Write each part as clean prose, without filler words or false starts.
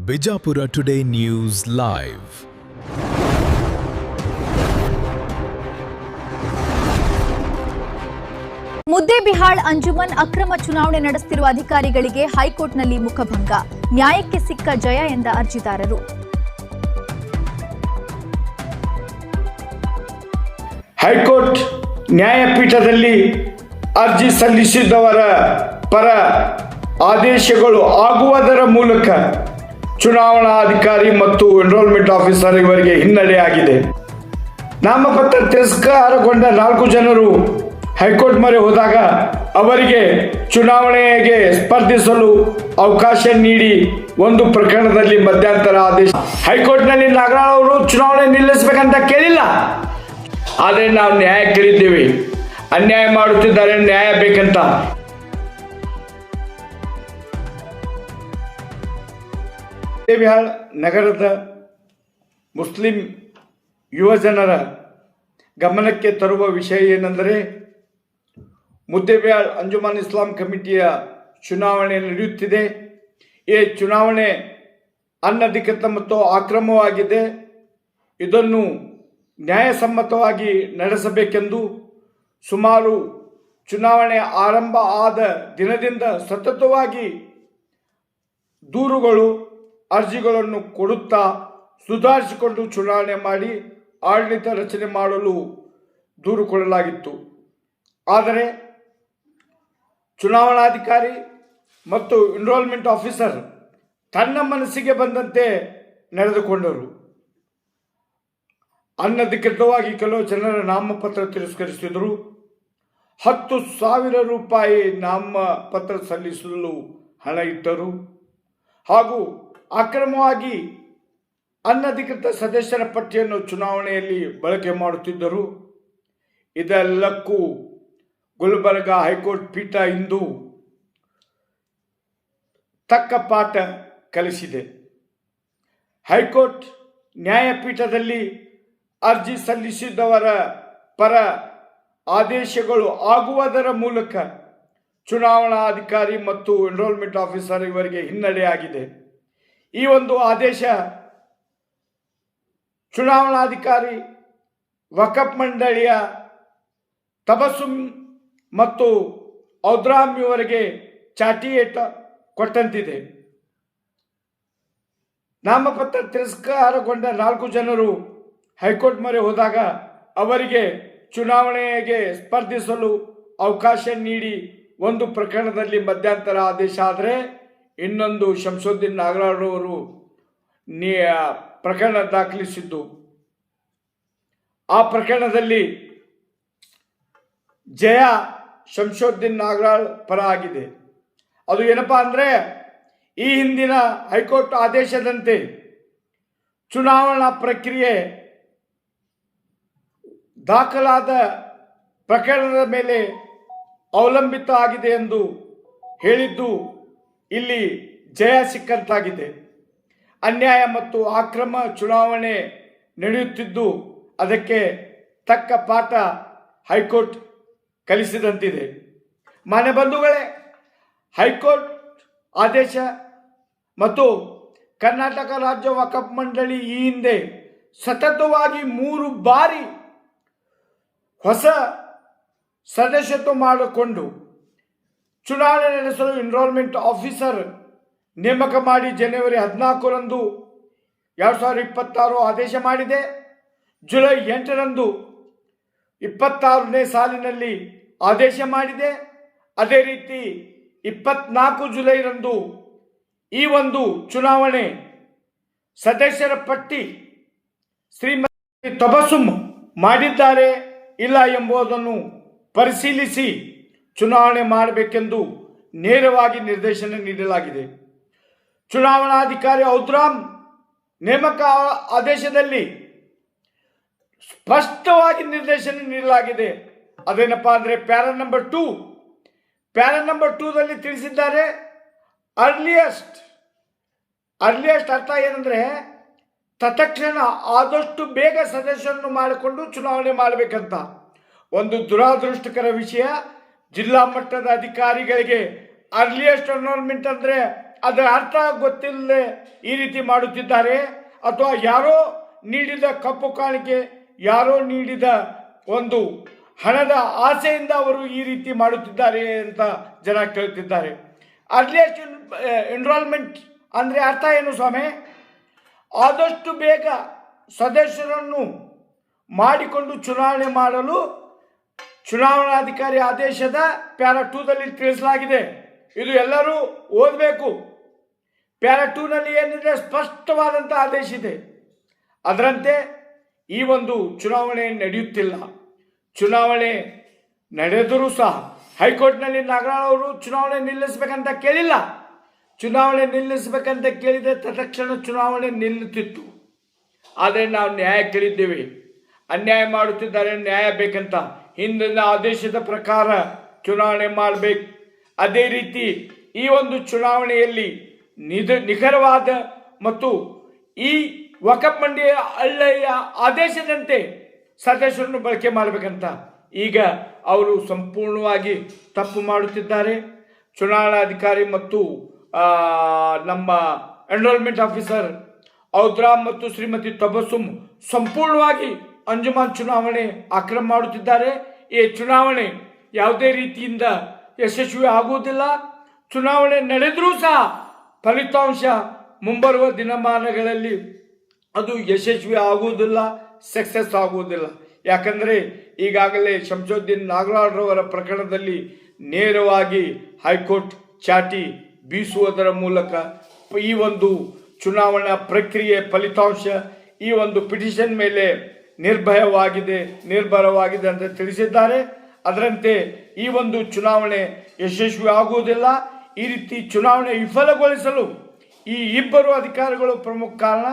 Bijapur today news live. Muddebihal Anjuman ಅಕ್ರಮ ಚುನಾವಣೆ ನಡೆಸುತ್ತಿರುವ ಅಧಿಕಾರಿಗಳಿಗೆ ಹೈಕೋರ್ಟ್ನಲ್ಲಿ ಮುಖಭಂಗ, ನ್ಯಾಯಕ್ಕೆ ಸಿಕ್ಕ ಜಯ ಎಂದ ಅರ್ಜಿದಾರರು. ಹೈಕೋರ್ಟ್ ನ್ಯಾಯಪೀಠದಲ್ಲಿ ಅರ್ಜಿ ಸಲ್ಲಿಸಿದವರ ಪರ ಆದೇಶಗಳು ಆಗುವುದರ ಮೂಲಕ ಚುನಾವಣಾಧಿಕಾರಿ ಮತ್ತು ಎನ್ರೋಲ್ಮೆಂಟ್ ಆಫೀಸರ್ ಇವರಿಗೆ ಹಿನ್ನಡೆಯಾಗಿದೆ. ನಾಮಪತ್ರ ತಿರಸ್ಕಾರಗೊಂಡ 4 ಜನರು ಹೈಕೋರ್ಟ್ ಮೊರೆ ಹೋದಾಗ ಅವರಿಗೆ ಚುನಾವಣೆಗೆ ಸ್ಪರ್ಧಿಸಲು ಅವಕಾಶ ನೀಡಿ ಒಂದು ಪ್ರಕರಣದಲ್ಲಿ ಮಧ್ಯಂತರ ಆದೇಶ. ಹೈಕೋರ್ಟ್ನಲ್ಲಿ ನಾಗರಾಳ್ ಅವರು ಚುನಾವಣೆ ನಿಲ್ಲಿಸಬೇಕಂತ ಕೇಳಿಲ್ಲ, ಆದರೆ ನಾವು ನ್ಯಾಯ ಕೇಳಿದ್ದೇವೆ. ಅನ್ಯಾಯ ಮಾಡುತ್ತಿದ್ದಾರೆ, ನ್ಯಾಯ ಬೇಕಂತ. ಮುದ್ದೇಬಿಹಾಳ್ ನಗರದ ಮುಸ್ಲಿಂ ಯುವಜನರ ಗಮನಕ್ಕೆ ತರುವ ವಿಷಯ ಏನೆಂದರೆ, ಮುದ್ದೇಬಿಹಾಳ್ ಅಂಜುಮನ್ ಇಸ್ಲಾಂ ಕಮಿಟಿಯ ಚುನಾವಣೆ ನಡೆಯುತ್ತಿದೆ. ಈ ಚುನಾವಣೆ ಅನಧಿಕೃತ ಮತ್ತು ಅಕ್ರಮವಾಗಿದೆ. ಇದನ್ನು ನ್ಯಾಯಸಮ್ಮತವಾಗಿ ನಡೆಸಬೇಕೆಂದು ಸುಮಾರು ಚುನಾವಣೆ ಆರಂಭ ಆದ ದಿನದಿಂದ ಸತತವಾಗಿ ದೂರುಗಳು, ಅರ್ಜಿಗಳನ್ನು ಕೊಡುತ್ತಾ ಸುಧಾರಿಸಿಕೊಂಡು ಚುನಾವಣೆ ಮಾಡಿ ಆಡಳಿತ ರಚನೆ ಮಾಡಲು ದೂರು ಕೊಡಲಾಗಿತ್ತು. ಆದರೆ ಚುನಾವಣಾಧಿಕಾರಿ ಮತ್ತು ಎನ್ರೋಲ್ಮೆಂಟ್ ಆಫೀಸರ್ ತನ್ನ ಮನಸ್ಸಿಗೆ ಬಂದಂತೆ ನಡೆದುಕೊಂಡರು. ಅನಧಿಕೃತವಾಗಿ ಕೆಲವು ಜನರ ನಾಮಪತ್ರ ತಿರಸ್ಕರಿಸಿದರು. 10,000 ರೂಪಾಯಿ ನಾಮಪತ್ರ ಸಲ್ಲಿಸಲು ಹಣ ಇಟ್ಟರು ಹಾಗೂ ಅಕ್ರಮವಾಗಿ ಅನಧಿಕೃತ ಸದಸ್ಯರ ಪಟ್ಟಿಯನ್ನು ಚುನಾವಣೆಯಲ್ಲಿ ಬಳಕೆ ಮಾಡುತ್ತಿದ್ದರು. ಇದೆಲ್ಲಕ್ಕೂ ಗುಲ್ಬರ್ಗ ಹೈಕೋರ್ಟ್ ಪೀಠ ಇಂದು ತಕ್ಕ ಪಾಠ ಕಲಿಸಿದೆ. ಹೈಕೋರ್ಟ್ ನ್ಯಾಯಪೀಠದಲ್ಲಿ ಅರ್ಜಿ ಸಲ್ಲಿಸಿದವರ ಪರ ಆದೇಶಗಳು ಆಗುವುದರ ಮೂಲಕ ಚುನಾವಣಾಧಿಕಾರಿ ಮತ್ತು ಎನ್ರೋಲ್ಮೆಂಟ್ ಆಫೀಸರ್ ಇವರಿಗೆ ಹಿನ್ನಡೆಯಾಗಿದೆ. ಈ ಒಂದು ಆದೇಶ ಚುನಾವಣಾಧಿಕಾರಿ, ವಕಫ್ ಮಂಡಳಿಯ ತಬಸುಮ್ ಮತ್ತು ಔದ್ರಾಮ್ ಇವರಿಗೆ ಚಾಟಿಯೇಟ ಕೊಟ್ಟಂತಿದೆ. ನಾಮಪತ್ರ ತಿರಸ್ಕಾರಗೊಂಡ 4 ಜನರು ಹೈಕೋರ್ಟ್ ಮೊರೆ ಹೋದಾಗ ಅವರಿಗೆ ಚುನಾವಣೆಗೆ ಸ್ಪರ್ಧಿಸಲು ಅವಕಾಶ ನೀಡಿ ಒಂದು ಪ್ರಕರಣದಲ್ಲಿ ಮಧ್ಯಂತರ ಆದೇಶ. ಆದರೆ ಇನ್ನೊಂದು ಶಂಸುದ್ದೀನ್ ನಾಗರಾಳ್ ಅವರು ಪ್ರಕರಣ ದಾಖಲಿಸಿದ್ದು, ಆ ಪ್ರಕರಣದಲ್ಲಿ ಜಯ ಶಂಸುದ್ದೀನ್ ನಾಗರಾಳ್ ಪರ ಆಗಿದೆ. ಅದು ಏನಪ್ಪಾ ಅಂದರೆ, ಈ ಹಿಂದಿನ ಹೈಕೋರ್ಟ್ ಆದೇಶದಂತೆ ಚುನಾವಣಾ ಪ್ರಕ್ರಿಯೆ ದಾಖಲಾದ ಪ್ರಕರಣದ ಮೇಲೆ ಅವಲಂಬಿತ ಆಗಿದೆ ಎಂದು ಹೇಳಿದ್ದು ಇಲ್ಲಿ ಜಯ ಸಿಕ್ಕಂತಾಗಿದೆ. ಅನ್ಯಾಯ ಮತ್ತು ಅಕ್ರಮ ಚುನಾವಣೆ ನಡೆಯುತ್ತಿದ್ದು ಅದಕ್ಕೆ ತಕ್ಕ ಪಾಠ ಹೈಕೋರ್ಟ್ ಕಲಿಸಿದಂತಿದೆ. ಮಾನ್ಯ ಬಂಧುಗಳೇ, ಹೈಕೋರ್ಟ್ ಆದೇಶ ಮತ್ತು ಕರ್ನಾಟಕ ರಾಜ್ಯ ವಕಫ್ ಮಂಡಳಿ ಈ ಹಿಂದೆ ಸತತವಾಗಿ 3 ಬಾರಿ ಹೊಸ ಸದಸ್ಯತ್ವ ಮಾಡಿಕೊಂಡು ಚುನಾವಣೆ ನಡೆಸಲು ಎನ್ರೋಲ್ಮೆಂಟ್ ಆಫೀಸರ್ ನೇಮಕ ಮಾಡಿ ಜನವರಿ 14ರಂದು 2026 ಆದೇಶ ಮಾಡಿದೆ. ಜುಲೈ 8ರಂದು 26ನೇ ಸಾಲಿನಲ್ಲಿ ಆದೇಶ ಮಾಡಿದೆ. ಅದೇ ರೀತಿ 24 ಜುಲೈರಂದು ಈ ಒಂದು ಚುನಾವಣೆ ಸದಸ್ಯರ ಪಟ್ಟಿ ಶ್ರೀಮತಿ ತಬಸುಮ್ ಮಾಡಿದ್ದಾರೆ ಇಲ್ಲ ಎಂಬುದನ್ನು ಪರಿಶೀಲಿಸಿ ಚುನಾವಣೆ ಮಾಡಬೇಕೆಂದು ನೇರವಾಗಿ ನಿರ್ದೇಶನ ನೀಡಲಾಗಿದೆ. ಚುನಾವಣಾಧಿಕಾರಿ ಔದ್ರಾಮ್ ನೇಮಕ ಆದೇಶದಲ್ಲಿ ಸ್ಪಷ್ಟವಾಗಿ ನಿರ್ದೇಶನ ನೀಡಲಾಗಿದೆ. ಅದೇನಪ್ಪ ಅಂದರೆ ಪ್ಯಾರಾ ನಂಬರ್ 2ದಲ್ಲಿ ತಿಳಿಸಿದ್ದಾರೆ, ಅರ್ಲಿಯೆಸ್ಟ್ ಅರ್ಥ ಏನಂದರೆ ತತ್ಕ್ಷಣ ಆದಷ್ಟು ಬೇಗ ಸದಸ್ಯರನ್ನು ಮಾಡಿಕೊಂಡು ಚುನಾವಣೆ ಮಾಡಬೇಕಂತ. ಒಂದು ದುರಾದೃಷ್ಟಕರ ವಿಷಯ, ಜಿಲ್ಲಾ ಮಟ್ಟದ ಅಧಿಕಾರಿಗಳಿಗೆ ಅರ್ಲಿಯೆಸ್ಟ್ ಎನ್ರೋಲ್ಮೆಂಟ್ ಅಂದರೆ ಅದರ ಅರ್ಥ ಗೊತ್ತಿಲ್ಲದೆ ಈ ರೀತಿ ಮಾಡುತ್ತಿದ್ದಾರೆ, ಅಥವಾ ಯಾರೋ ನೀಡಿದ ಕಪ್ಪು ಕಾಣಿಕೆ, ಯಾರೋ ನೀಡಿದ ಒಂದು ಹಣದ ಆಸೆಯಿಂದ ಅವರು ಈ ರೀತಿ ಮಾಡುತ್ತಿದ್ದಾರೆ ಅಂತ ಜನ ಕೇಳುತ್ತಿದ್ದಾರೆ. ಅರ್ಲಿಯಸ್ಟ್ ಎನ್ರೋಲ್ಮೆಂಟ್ ಅಂದರೆ ಅರ್ಥ ಏನು ಸ್ವಾಮಿ? ಆದಷ್ಟು ಬೇಗ ಸದಸ್ಯರನ್ನು ಮಾಡಿಕೊಂಡು ಚುನಾವಣೆ ಮಾಡಲು ಚುನಾವಣಾಧಿಕಾರಿ ಆದೇಶದ ಪ್ಯಾರಾ 2ದಲ್ಲಿ ತಿಳಿಸಲಾಗಿದೆ. ಇದು ಎಲ್ಲರೂ ಓದಬೇಕು. ಪ್ಯಾರಾ 2ನಲ್ಲಿ ಏನಿದೆ, ಸ್ಪಷ್ಟವಾದಂಥ ಆದೇಶ ಇದೆ. ಅದರಂತೆ ಈ ಒಂದು ಚುನಾವಣೆ ನಡೆಯುತ್ತಿಲ್ಲ. ಚುನಾವಣೆ ನಡೆದರೂ ಸಹ ಹೈಕೋರ್ಟ್ನಲ್ಲಿ ನಾಗರಾಳ್ ಅವರು ಚುನಾವಣೆ ನಿಲ್ಲಿಸಬೇಕಂತ ಕೇಳಿಲ್ಲ. ಚುನಾವಣೆ ನಿಲ್ಲಿಸಬೇಕಂತ ಕೇಳಿದರೆ ತತ್ಕ್ಷಣ ಚುನಾವಣೆ ನಿಲ್ಲುತ್ತಿತ್ತು. ಆದರೆ ನಾವು ನ್ಯಾಯ ಕೇಳಿದ್ದೇವೆ. ಅನ್ಯಾಯ ಮಾಡುತ್ತಿದ್ದಾರೆ, ನ್ಯಾಯ ಬೇಕಂತ ಹಿಂದಿನ ಆದೇಶದ ಪ್ರಕಾರ ಚುನಾವಣೆ ಮಾಡಬೇಕು. ಅದೇ ರೀತಿ ಈ ಒಂದು ಚುನಾವಣೆಯಲ್ಲಿ ನಿಖರವಾದ ಮತ್ತು ಈ ವಕಫ್ ಮಂಡಿಯ ಹಳ್ಳಿಯ ಆದೇಶದಂತೆ ಸದಸ್ಯರನ್ನು ಬಳಕೆ ಮಾಡಬೇಕಂತ ಈಗ ಅವರು ಸಂಪೂರ್ಣವಾಗಿ ತಪ್ಪು ಮಾಡುತ್ತಿದ್ದಾರೆ. ಚುನಾವಣಾಧಿಕಾರಿ ಮತ್ತು ನಮ್ಮ ಎನ್ರೋಲ್ಮೆಂಟ್ ಆಫೀಸರ್ ಔದ್ರಾ ಮತ್ತು ಶ್ರೀಮತಿ ತಬಸ್ಸುಮ್ ಸಂಪೂರ್ಣವಾಗಿ ಅಂಜುಮನ್ ಚುನಾವಣೆ ಅಕ್ರಮ ಮಾಡುತ್ತಿದ್ದಾರೆ. ಈ ಚುನಾವಣೆ ಯಾವುದೇ ರೀತಿಯಿಂದ ಯಶಸ್ವಿ ಆಗುವುದಿಲ್ಲ. ಚುನಾವಣೆ ನಡೆದರೂ ಸಹ ಫಲಿತಾಂಶ ಮುಂಬರುವ ದಿನಮಾನಗಳಲ್ಲಿ ಅದು ಯಶಸ್ವಿ ಆಗುವುದಿಲ್ಲ, ಸಕ್ಸಸ್ ಆಗುವುದಿಲ್ಲ. ಯಾಕಂದರೆ ಈಗಾಗಲೇ ಶಂಸುದ್ದೀನ್ ನಾಗರಾಳ್ರವರ ಪ್ರಕರಣದಲ್ಲಿ ನೇರವಾಗಿ ಹೈಕೋರ್ಟ್ ಚಾಟಿ ಬೀಸುವುದರ ಮೂಲಕ ಈ ಒಂದು ಚುನಾವಣಾ ಪ್ರಕ್ರಿಯೆ ಫಲಿತಾಂಶ ಈ ಒಂದು ಪಿಟಿಷನ್ ಮೇಲೆ ನಿರ್ಭರವಾಗಿದೆ ಅಂತ ತಿಳಿಸಿದ್ದಾರೆ. ಅದರಂತೆ ಈ ಒಂದು ಚುನಾವಣೆ ಯಶಸ್ವಿ ಆಗುವುದಿಲ್ಲ. ಈ ರೀತಿ ಚುನಾವಣೆ ವಿಫಲಗೊಳಿಸಲು ಈ ಇಬ್ಬರು ಅಧಿಕಾರಿಗಳು ಪ್ರಮುಖ ಕಾರಣ.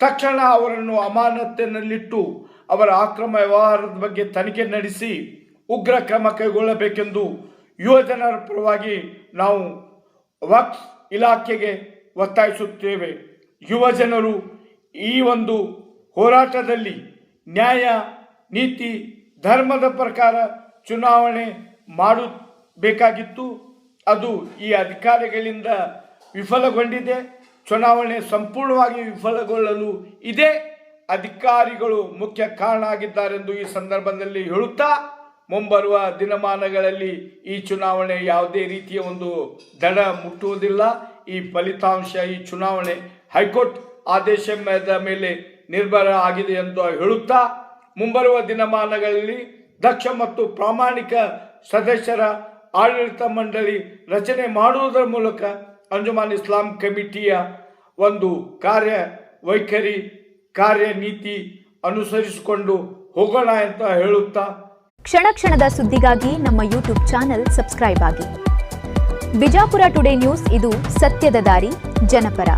ತಕ್ಷಣ ಅವರನ್ನು ಅಮಾನತಿನಲ್ಲಿಟ್ಟು ಅವರ ಅಕ್ರಮ ವ್ಯವಹಾರದ ಬಗ್ಗೆ ತನಿಖೆ ನಡೆಸಿ ಉಗ್ರ ಕ್ರಮ ಕೈಗೊಳ್ಳಬೇಕೆಂದು ಯುವಜನರ ಪರವಾಗಿ ನಾವು ವಕ್ಫ್ ಇಲಾಖೆಗೆ ಒತ್ತಾಯಿಸುತ್ತೇವೆ. ಯುವಜನರು ಈ ಒಂದು ಹೋರಾಟದಲ್ಲಿ ನ್ಯಾಯ, ನೀತಿ, ಧರ್ಮದ ಪ್ರಕಾರ ಚುನಾವಣೆ ಮಾಡಬೇಕಾಗಿತ್ತು. ಅದು ಈ ಅಧಿಕಾರಿಗಳಿಂದ ವಿಫಲಗೊಂಡಿದೆ. ಚುನಾವಣೆ ಸಂಪೂರ್ಣವಾಗಿ ವಿಫಲಗೊಳ್ಳಲು ಇದೇ ಅಧಿಕಾರಿಗಳು ಮುಖ್ಯ ಕಾರಣ ಆಗಿದ್ದಾರೆಂದು ಈ ಸಂದರ್ಭದಲ್ಲಿ ಹೇಳುತ್ತಾ, ಮುಂಬರುವ ದಿನಮಾನಗಳಲ್ಲಿ ಈ ಚುನಾವಣೆ ಯಾವುದೇ ರೀತಿಯ ಒಂದು ದಡ ಮುಟ್ಟುವುದಿಲ್ಲ. ಈ ಫಲಿತಾಂಶ, ಈ ಚುನಾವಣೆ ಹೈಕೋರ್ಟ್ ಆದೇಶದ ಮೇಲೆ ನಿರ್ಭರ ಆಗಿದೆ ಎಂದು ಹೇಳುತ್ತಾ, ಮುಂಬರುವ ದಿನಮಾನಗಳಲ್ಲಿ ದಕ್ಷ ಮತ್ತು ಪ್ರಾಮಾಣಿಕ ಸದಸ್ಯರ ಆಡಳಿತ ಮಂಡಳಿ ರಚನೆ ಮಾಡುವುದರ ಮೂಲಕ ಅಂಜುಮನ್ ಇಸ್ಲಾಂ ಕಮಿಟಿಯ ಒಂದು ಕಾರ್ಯವೈಖರಿ, ಕಾರ್ಯನೀತಿ ಅನುಸರಿಸಿಕೊಂಡು ಹೋಗೋಣ ಅಂತ ಹೇಳುತ್ತಾ, ಕ್ಷಣ ಕ್ಷಣದ ಸುದ್ದಿಗಾಗಿ ನಮ್ಮ ಯೂಟ್ಯೂಬ್ ಚಾನೆಲ್ ಸಬ್ಸ್ಕ್ರೈಬ್ ಆಗಿ. ಬಿಜಾಪುರ ಟುಡೇ ನ್ಯೂಸ್, ಇದು ಸತ್ಯದ ದಾರಿ, ಜನಪರ.